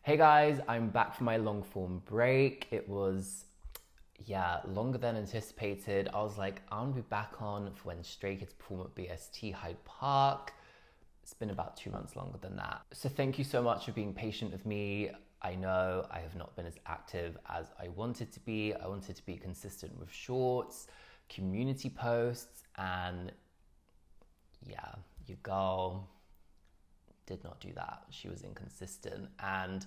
Hey guys, I'm back from my long form break. It was, longer than anticipated. I was like, I'm gonna be back on for when Stray Kids perform at BST Hyde Park. It's been about 2 months longer than that. So thank you so much for being patient with me. I know I have not been as active as I wanted to be. I wanted to be consistent with shorts, community posts, and yeah, your girl did not do that. She was inconsistent. And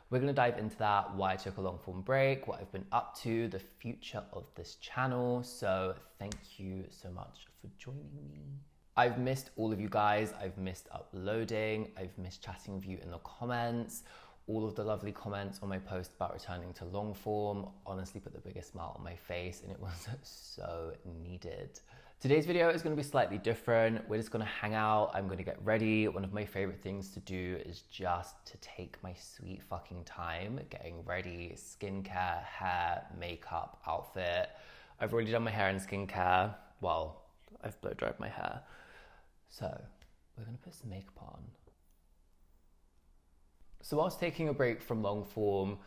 we're gonna dive into that, why I took a long form break, what I've been up to, the future of this channel. So thank you so much for joining me. I've missed all of you guys. I've missed uploading. I've missed chatting with you in the comments. All of the lovely comments on my post about returning to long form honestly put the biggest smile on my face, and it was so needed. Today's video is going to be slightly different. We're just going to hang out. I'm going to get ready. One of my favorite things to do is just to take my sweet fucking time getting ready. Skincare, hair, makeup, outfit. I've already done my hair and skincare. Well, I've blow dried my hair. So we're going to put some makeup on. So whilst taking a break from long form,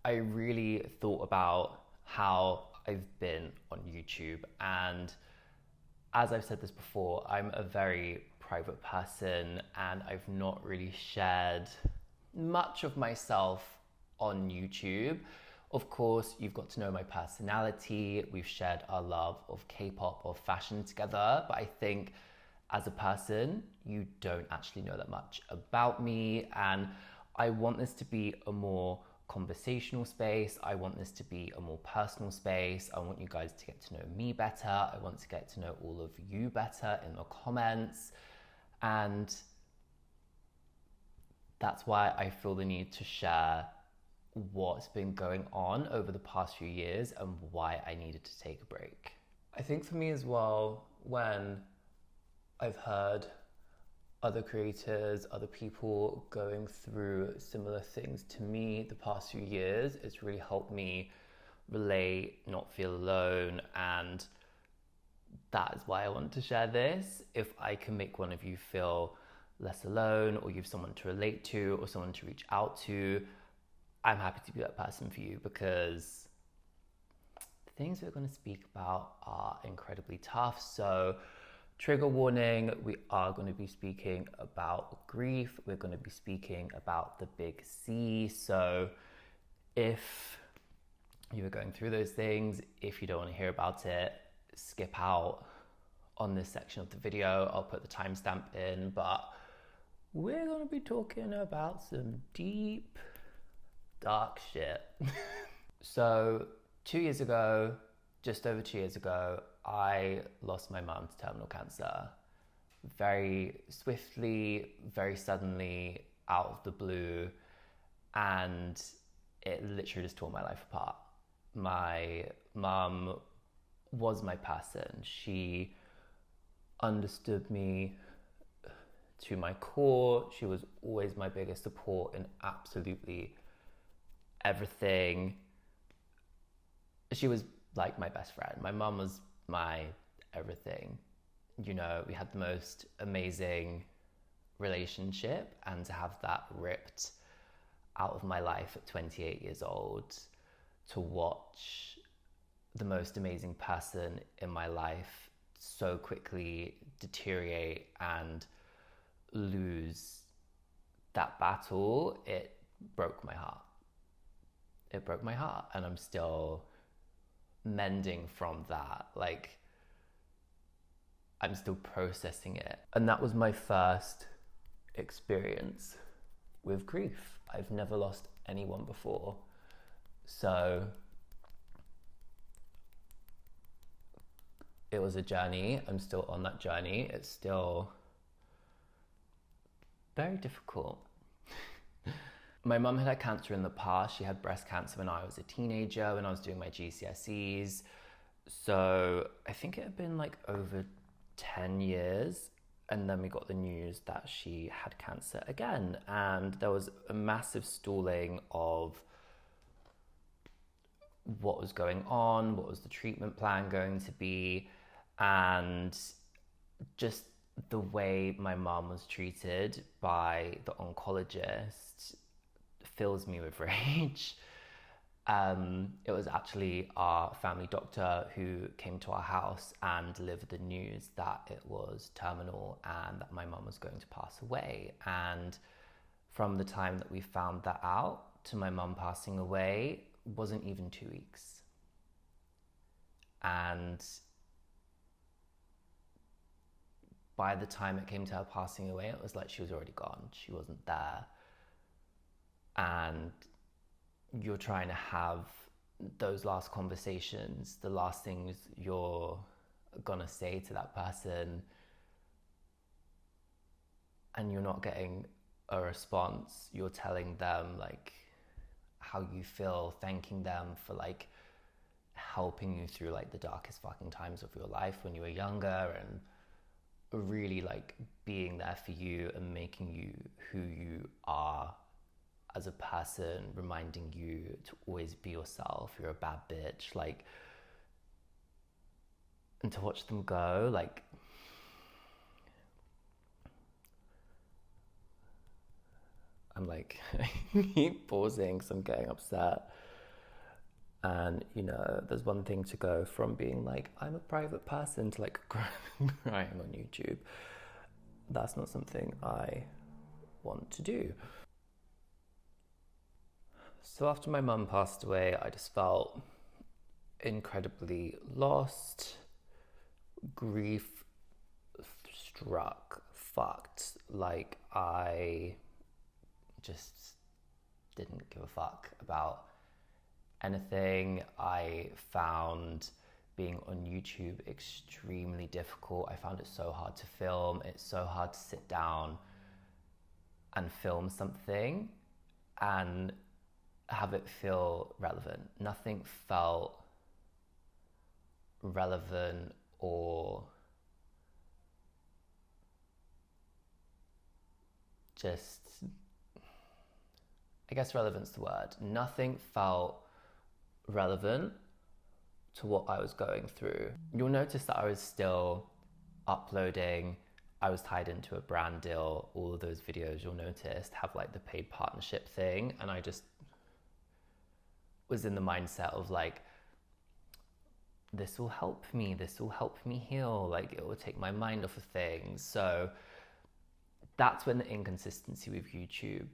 I really thought about how I've been on YouTube. And as I've said this before, I'm a very private person and I've not really shared much of myself on YouTube. Of course, you've got to know my personality. We've shared our love of K-pop, of fashion together, but I think as a person, you don't actually know that much about me, and I want this to be a more conversational space. I want this to be a more personal space. I want you guys to get to know me better. I want to get to know all of you better in the comments. And that's why I feel the need to share what's been going on over the past few years and why I needed to take a break. I think for me as well, when I've heard other creators, other people going through similar things to me the past few years, it's really helped me relate, not feel alone, and that is why I want to share this. If I can make one of you feel less alone, or you have someone to relate to, or someone to reach out to, I'm happy to be that person for you, because the things we're going to speak about are incredibly tough. So trigger warning, we are going to be speaking about grief. We're going to be speaking about the big C. So if you are going through those things, if you don't want to hear about it, skip out on this section of the video. I'll put the timestamp in, but we're going to be talking about some deep, dark shit. So 2 years ago, just over 2 years ago, I lost my mum to terminal cancer. Very swiftly, very suddenly, out of the blue, and it literally just tore my life apart. My mum was my person. She understood me to my core. She was always my biggest support in absolutely everything. She was like my best friend. My mum was my everything. You know, we had the most amazing relationship, and to have that ripped out of my life at 28 years old, to watch the most amazing person in my life so quickly deteriorate and lose that battle, it broke my heart. It broke my heart, and I'm still mending from that. Like, I'm still processing it. And that was my first experience with grief. I've never lost anyone before. So it was a journey. I'm still on that journey. It's still very difficult. My mum had cancer in the past. She had breast cancer when I was a teenager, when I was doing my GCSEs. So I think it had been like over 10 years. And then we got the news that she had cancer again. And there was a massive stalling of what was going on, what was the treatment plan going to be, and just the way my mum was treated by the oncologist fills me with rage. It was actually our family doctor who came to our house and delivered the news that it was terminal and that my mum was going to pass away. And from the time that we found that out to my mum passing away wasn't even 2 weeks. And by the time it came to her passing away, it was like she was already gone. She wasn't there. And you're trying to have those last conversations, the last things you're gonna say to that person, and you're not getting a response. You're telling them like how you feel, thanking them for like helping you through like the darkest fucking times of your life when you were younger, and really like being there for you and making you who you are as a person, reminding you to always be yourself. You're a bad bitch, like, and to watch them go, like, I'm like keep pausing because I'm getting upset. And you know, there's one thing to go from being like I'm a private person to like crying on YouTube. That's not something I want to do. So after my mum passed away, I just felt incredibly lost. Grief struck, fucked. Like I just didn't give a fuck about anything. I found being on YouTube extremely difficult. I found it so hard to film. It's so hard to sit down and film something and have it feel relevant. Nothing felt relevant or just, I guess relevant's the word. Nothing felt relevant to what I was going through. You'll notice that I was still uploading. I was tied into a brand deal. All of those videos you'll notice have like the paid partnership thing, and I just was in the mindset of like, this will help me heal, like it will take my mind off of things. So that's when the inconsistency with YouTube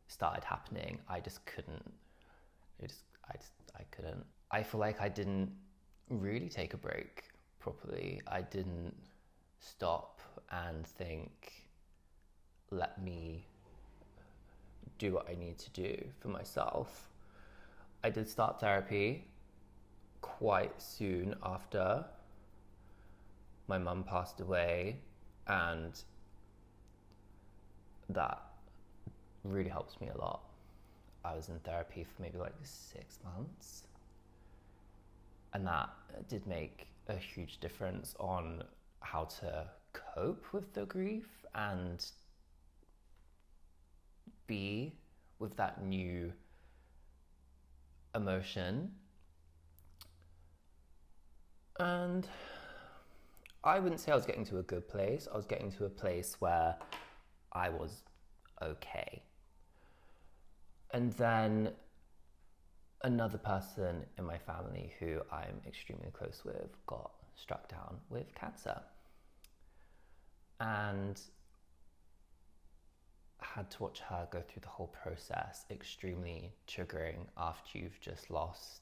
started happening. I just couldn't, I couldn't. I feel like I didn't really take a break properly. I didn't stop and think, let me do what I need to do for myself. I did start therapy quite soon after my mum passed away, and that really helped me a lot. I was in therapy for maybe like 6 months, and that did make a huge difference on how to cope with the grief and be with that new emotion. And I wouldn't say I was getting to a good place. I was getting to a place where I was okay. And then another person in my family who I'm extremely close with got struck down with cancer. And had to watch her go through the whole process. Extremely triggering after you've just lost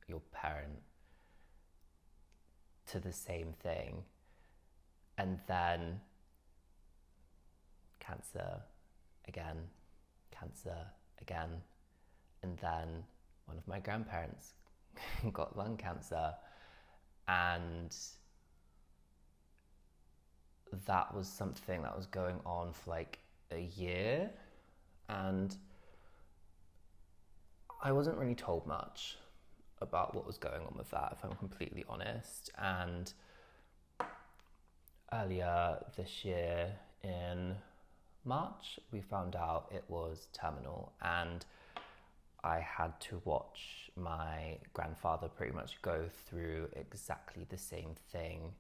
your parent to the same thing. And then cancer again, and then one of my grandparents got lung cancer, and that was something that was going on for like a year, and I wasn't really told much about what was going on with that, if I'm completely honest. And earlier this year in March, we found out it was terminal, and I had to watch my grandfather pretty much go through exactly the same thing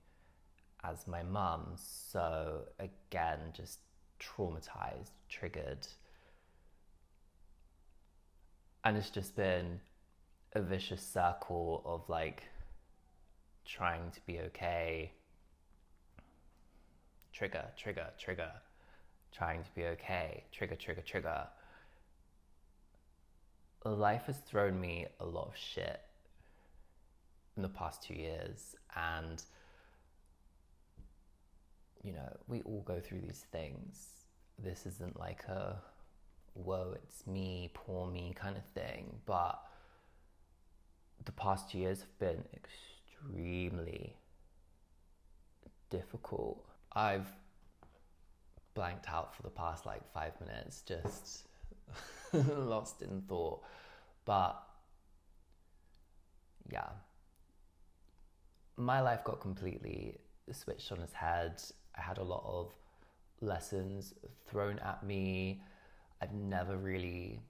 as my mum. So again, just traumatized, triggered. And it's just been a vicious circle of like trying to be okay, trigger, trigger, trigger, trying to be okay, trigger, trigger, trigger. Life has thrown me a lot of shit in the past 2 years, and you know, we all go through these things. This isn't like a whoa, it's me, poor me kind of thing, but the past 2 years have been extremely difficult. I've blanked out for the past like 5 minutes, just lost in thought. But yeah, my life got completely switched on its head. I had a lot of lessons thrown at me. I've never really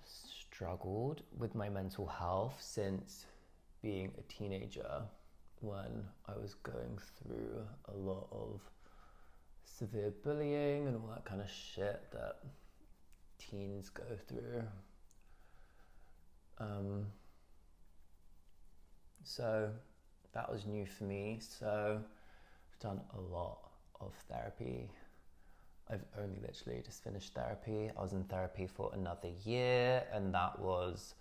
struggled with my mental health since being a teenager, when I was going through a lot of severe bullying and all that kind of shit that teens go through. So that was new for me. So I've done a lot of therapy. I've only literally just finished therapy. I was in therapy for another year, and that was,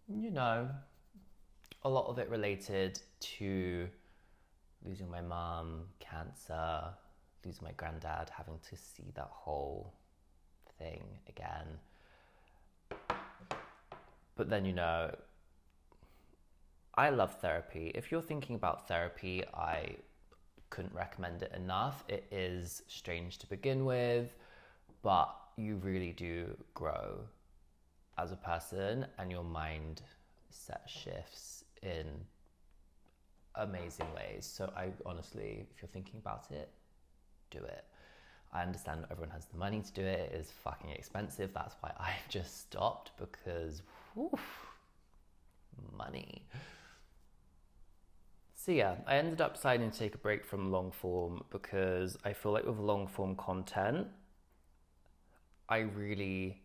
you know, a lot of it related to losing my mum, cancer, losing my granddad, having to see that whole thing again. But then, you know, I love therapy. If you're thinking about therapy, I couldn't recommend it enough. It is strange to begin with, but you really do grow as a person, and your mind set shifts in amazing ways. So I honestly, if you're thinking about it, do it. I understand not everyone has the money to do it. It is fucking expensive. That's why I've just stopped, because money. So yeah, I ended up deciding to take a break from long form because I feel like with long form content, I really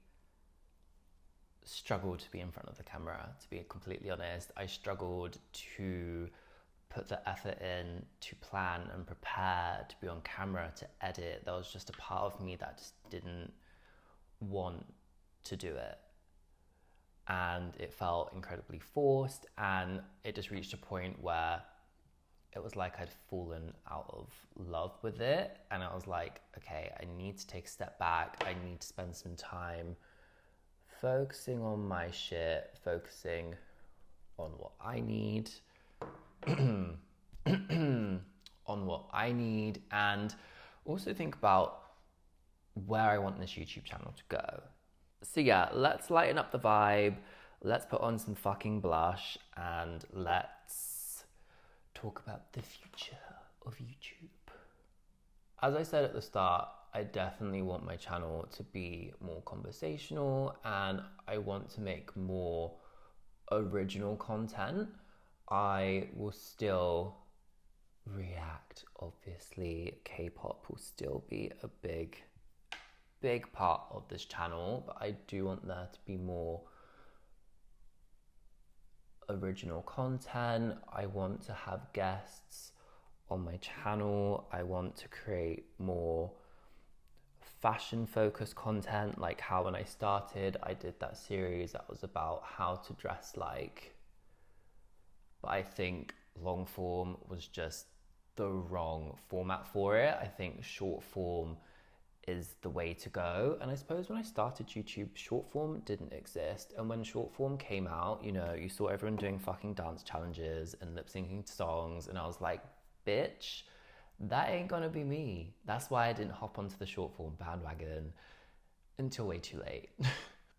struggled to be in front of the camera, to be completely honest. I struggled to put the effort in to plan and prepare, to be on camera, to edit. There was just a part of me that just didn't want to do it. And it felt incredibly forced, and it just reached a point where it was like I'd fallen out of love with it. And I was like, okay, I need to take a step back. I need to spend some time focusing on my shit, focusing on what I need, on what I need, and also think about where I want this YouTube channel to go. So yeah, let's lighten up the vibe. Let's put on some fucking blush, and let's talk about the future of YouTube. As I said at the start, I definitely want my channel to be more conversational, and I want to make more original content. I will still react, obviously. K-pop will still be a big part of this channel, but I do want there to be more original content. I want to have guests on my channel. I want to create more fashion focused content, like how when I started I did that series that was about how to dress like, but I think long form was just the wrong format for it. I think short form is the way to go. And I suppose when I started YouTube, short form didn't exist. And when short form came out, you know, you saw everyone doing fucking dance challenges and lip syncing to songs. And I was like, bitch, that ain't gonna be me. That's why I didn't hop onto the short form bandwagon until way too late.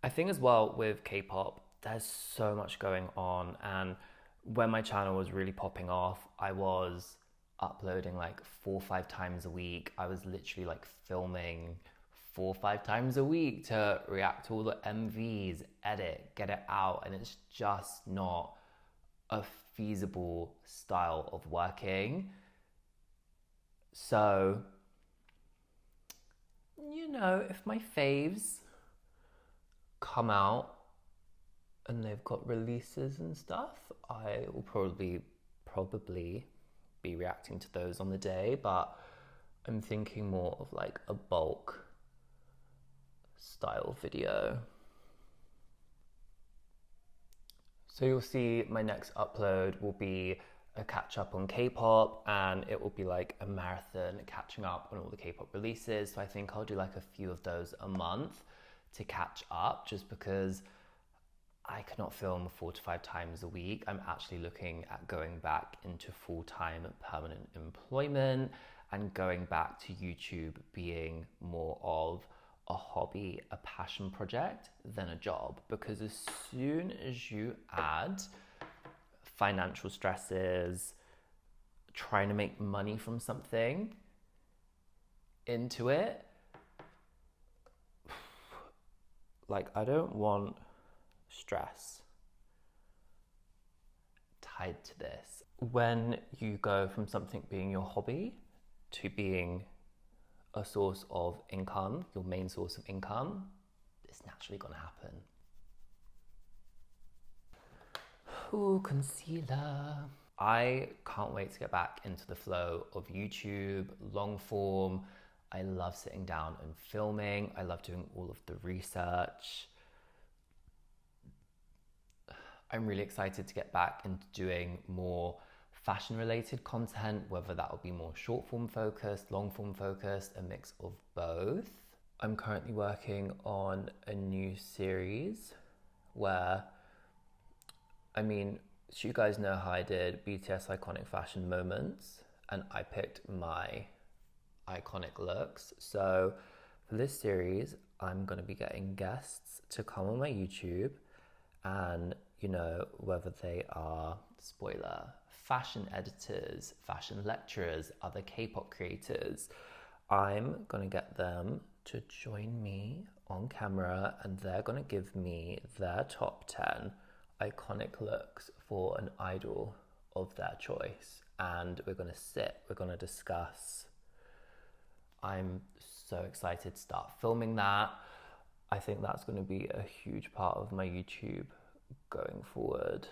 I think as well with K-pop, there's so much going on. And when my channel was really popping off, I was uploading like 4 or 5 times a week. I was literally like filming 4 or 5 times a week to react to all the MVs, edit, get it out, and it's just not a feasible style of working. So, you know, if my faves come out and they've got releases and stuff, I will probably be reacting to those on the day, but I'm thinking more of like a bulk style video. So you'll see my next upload will be a catch up on K-pop, and it will be like a marathon catching up on all the K-pop releases. So I think I'll do like a few of those a month to catch up, just because I cannot film 4 to 5 times a week. I'm actually looking at going back into full-time permanent employment and going back to YouTube being more of a hobby, a passion project than a job. Because as soon as you add financial stresses, trying to make money from something into it, like, I don't want stress tied to this. When you go from something being your hobby to being a source of income, your main source of income, it's naturally gonna happen. Ooh, concealer. I can't wait to get back into the flow of YouTube, long form. I love sitting down and filming. I love doing all of the research. I'm really excited to get back into doing more fashion related content, whether that will be more short form focused, long form focused, a mix of both. I'm currently working on a new series where, so you guys know how I did BTS iconic fashion moments, and I picked my iconic looks. So for this series, I'm going to be getting guests to come on my YouTube, and whether they are, spoiler, fashion editors, fashion lecturers, other K-pop creators, I'm gonna get them to join me on camera, and they're gonna give me their top 10 iconic looks for an idol of their choice. And we're gonna discuss. I'm so excited to start filming that. I think that's gonna be a huge part of my YouTube going forward.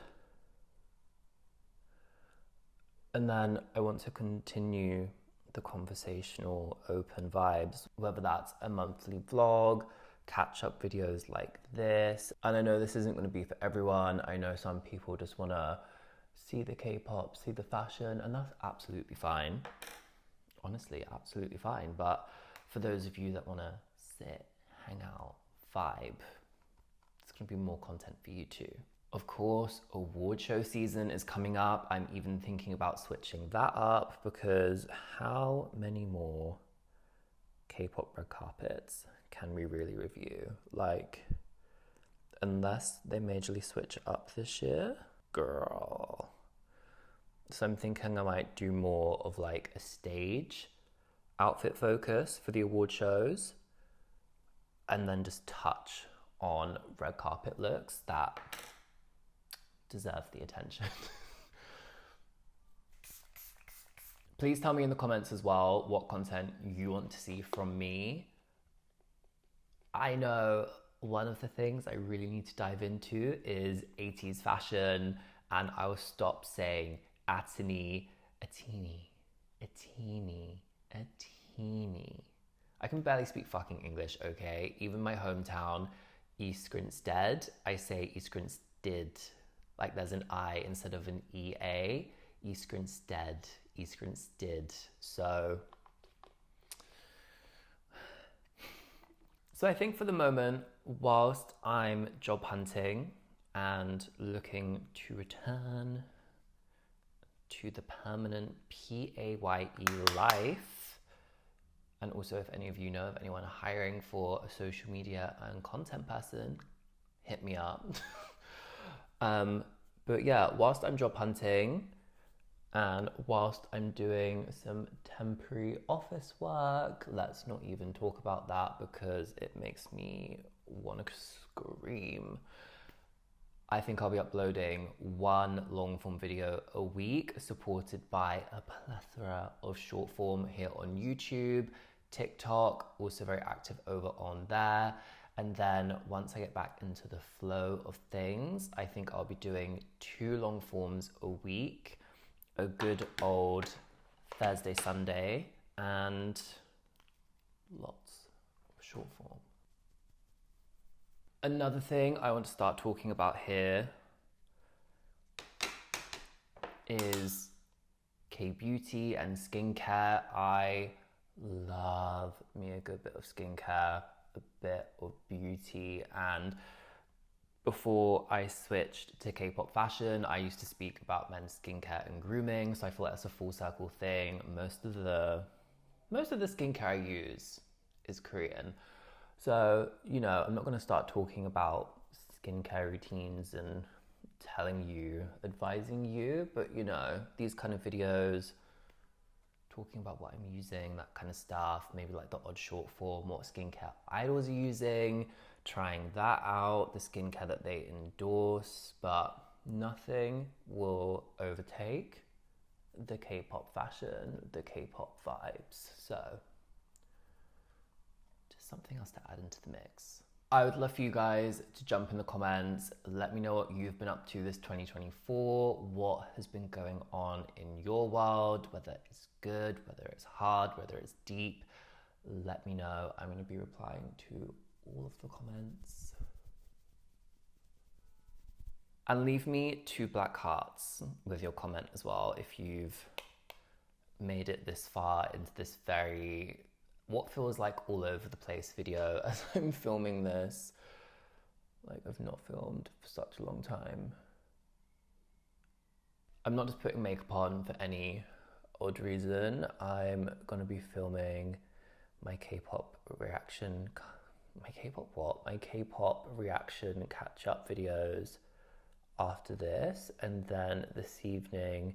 And then I want to continue the conversational open vibes, whether that's a monthly vlog, catch-up videos like this. And I know this isn't going to be for everyone. I know some people just want to see the K-pop, see the fashion, and that's absolutely fine. Honestly, absolutely fine. But for those of you that want to sit, hang out, vibe, it's going to be more content for you too. Of course, award show season is coming up. I'm even thinking about switching that up, because how many more K-pop red carpets can we really review? Like, unless they majorly switch up this year, girl. So I'm thinking I might do more of like a stage outfit focus for the award shows, and then just touch on red carpet looks that deserve the attention. Please tell me in the comments as well what content you want to see from me. I know one of the things I really need to dive into is 80s fashion, and I will stop saying a teeny. I can barely speak fucking English, okay? Even my hometown, East Grinstead, I say East Grinstead. Like there's an I instead of an EA. East Grinstead. So I think for the moment, whilst I'm job hunting and looking to return to the permanent PAYE life, and also if any of you know of anyone hiring for a social media and content person, hit me up. But yeah, whilst I'm job hunting and whilst I'm doing some temporary office work, let's not even talk about that because it makes me want to scream. I think I'll be uploading one long form video a week, supported by a plethora of short form here on YouTube, TikTok, also very active over on there. And then once I get back into the flow of things, I think I'll be doing 2 long forms a week, a good old Thursday, Sunday, and lots of short form. Another thing I want to start talking about here is K-beauty and skincare. I love me a good bit of skincare, a bit of beauty, and before I switched to K-pop fashion, I used to speak about men's skincare and grooming, so I feel like that's a full circle thing. Most of the skincare I use is Korean. So, you know, I'm not going to start talking about skincare routines and telling you, advising you, but you know, these kind of videos, talking about what I'm using, that kind of stuff, maybe like the odd short form, what skincare idols are using, trying that out, the skincare that they endorse, but nothing will overtake the K-pop fashion, the K-pop vibes. So just something else to add into the mix. I would love for you guys to jump in the comments. Let me know what you've been up to this 2024, what has been going on in your world, whether it's good, whether it's hard, whether it's deep. Let me know. I'm going to be replying to all of the comments. And leave me 2 black hearts with your comment as well if you've made it this far into this very, what feels like all over the place video as I'm filming this. Like, I've not filmed for such a long time. I'm not just putting makeup on for any odd reason. I'm gonna be filming my K-pop reaction, my K-pop reaction catch-up videos after this, and then this evening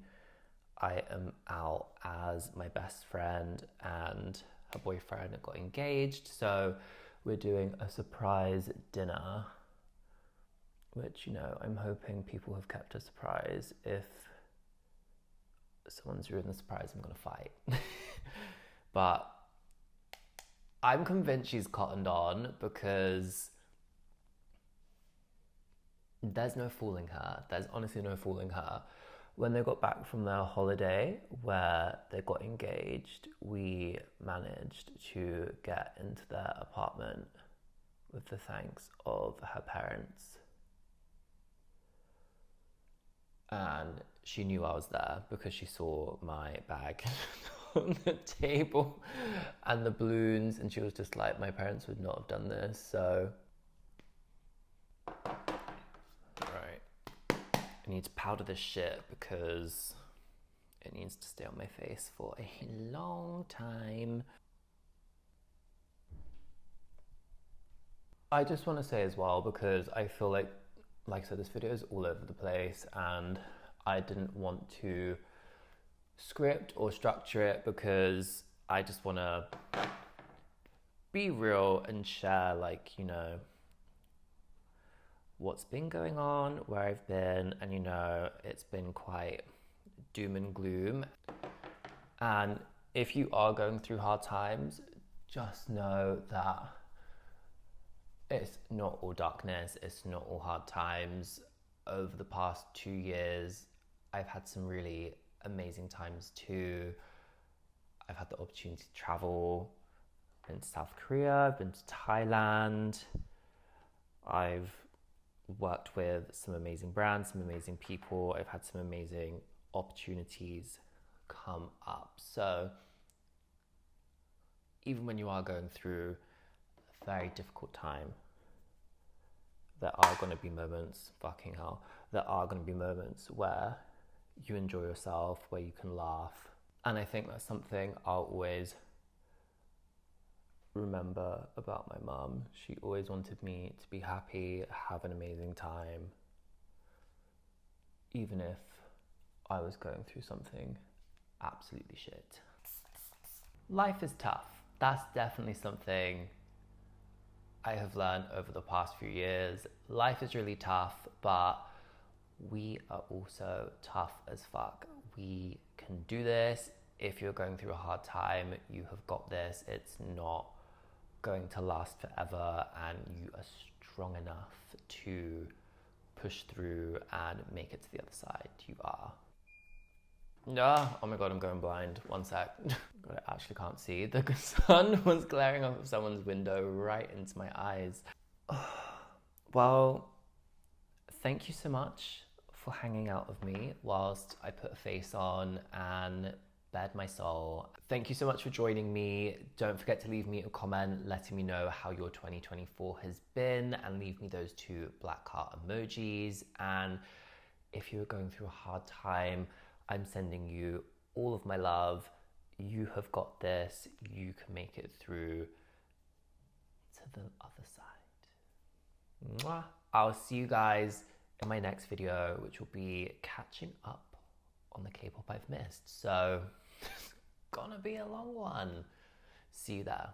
I am out as my best friend and her boyfriend got engaged, so we're doing a surprise dinner, which, you know, I'm hoping people have kept a surprise. If someone's ruined the surprise, I'm gonna fight. But I'm convinced she's cottoned on because there's no fooling her. There's honestly no fooling her. When they got back from their holiday where they got engaged, we managed to get into their apartment with the thanks of her parents. And she knew I was there because she saw my bag on the table and the balloons, and she was just like, my parents would not have done this, so. I need to powder this shit because it needs to stay on my face for a long time. I just want to say as well, because I feel like I said, this video is all over the place and I didn't want to script or structure it because I just want to be real and share, like, you know, what's been going on, where I've been, and you know, it's been quite doom and gloom. And if you are going through hard times, just know that it's not all darkness, it's not all hard times. Over the past 2 years, I've had some really amazing times too. I've had the opportunity to travel. I've been to South Korea, I've been to Thailand. I've worked with some amazing brands, some amazing people. I've had some amazing opportunities come up. So even when you are going through a very difficult time, there are going to be moments, fucking hell, there are going to be moments where you enjoy yourself, where you can laugh. And I think that's something I'll always remember about my mum. She always wanted me to be happy, have an amazing time, even if I was going through something absolutely shit. Life is tough. That's definitely something I have learned over the past few years. Life is really tough, but we are also tough as fuck. We can do this. If you're going through a hard time, you have got this. It's not going to last forever and you are strong enough to push through and make it to the other side. You are. Oh my god, I'm going blind. One sec. God, I actually can't see. The sun was glaring off of someone's window right into my eyes. Well, thank you so much for hanging out with me whilst I put a face on and bared my soul. Thank you so much for joining me. Don't forget to leave me a comment letting me know how your 2024 has been and leave me those 2 black heart emojis. And if you're going through a hard time, I'm sending you all of my love. You have got this. You can make it through to the other side. Mwah. I'll see you guys in my next video, which will be catching up on the K-pop I've missed. So it's gonna be a long one. See you there.